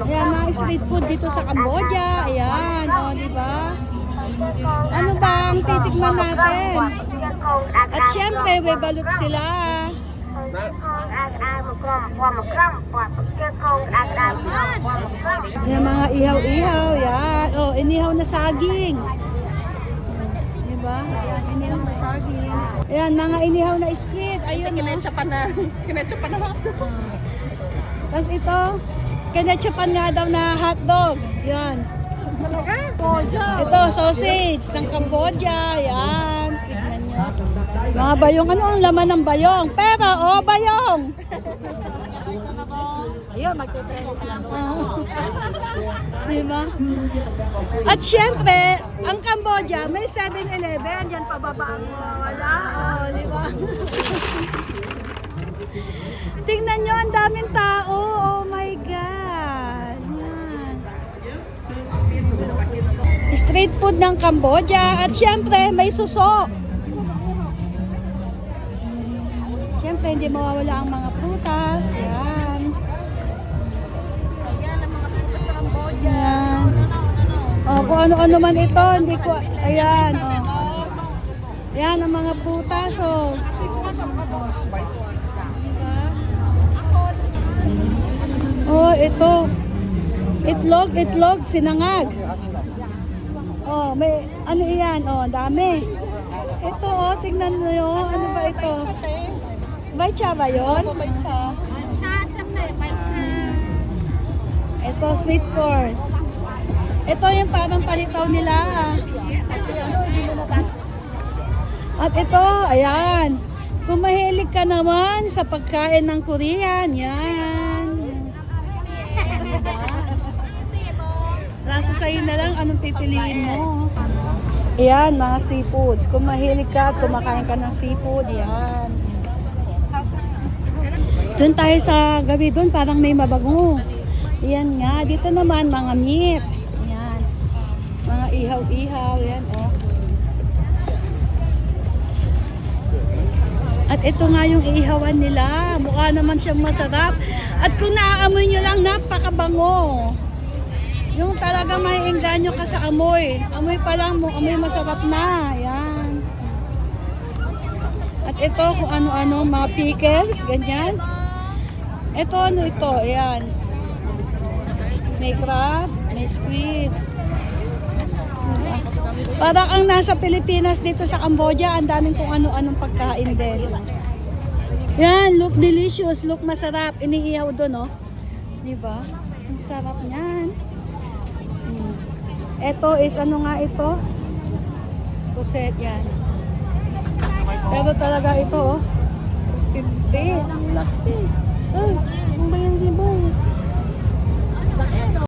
Ayan, mga street food dito sa Cambodia. Ayan, o, di ba? Ano ba ang titikman natin? At syempre, may balot sila. Ayan, mga ihaw-ihaw. Yan. O, inihaw na saging. Diba? Ayan, inihaw na saging. Ayan, mga inihaw na squid. Ayun, o. Kinetsapan na hotdog. Tapos ito, kinetsapan nga daw na hotdog. Yan. Ito, sausage ng Cambodia. Yan. Tignan nyo. Mga bayong. Ano ang laman ng bayong? Pero, oh, bayong! Ayun, magtutrend ka lang. Diba? At syempre, ang Cambodia, may 7-Eleven. Yan pababa ang wala. Oh, diba? Tingnan nyo, ang daming tao. Oh my God. Yan. Street food ng Cambodia. At syempre, may suso. Syempre, hindi mawawala ang mga prutas. Yan. Ayan, ang mga prutas sa Cambodia. Yan. Oh, kung ano-ano man ito, hindi ko, ayan, oh. Ayan, ang mga prutas, oh. Oh, ito. Itlog, sinangag. Oh, may, ano iyan, oh, dami. Ito, oh, tingnan mo yun. Ano ba ito? Baycha ba yun? Ito, sweet corn. Ito yung parang palitaw nila. At ito, ayan. Kung mahilig ka naman sa pagkain ng Korean, yan. Nasa sa'yo na lang anong pipiliin mo. Ayan, mga seafoods. Kung mahilig ka at kumakain ka ng seafood, yan. Doon tayo sa gabi doon, parang may mabago. Yan nga. Dito naman, mga meat. Yan. Mga ihaw-ihaw. Yan, oh. At ito nga yung ihawan nila. Mukha naman siyang masarap. At kung naaamoy nyo lang, napakabango. Yung talagang maiengganyo ka sa amoy. Amoy pa lang mo, amoy masarap na. Yan. At ito kung ano-ano, mga pickles, ganyan. Ito ano ito, ayan. May crab, may squid. Parang ang nasa Pilipinas dito sa Cambodia, ang daming kung ano-anong pagkain din. Yan, look delicious, look masarap. Iniihaw doon, oh. Diba? Ang sarap niyan. Ito is ano nga ito? Puset, yan. Pero talaga ito, oh. Simple. Ang laki.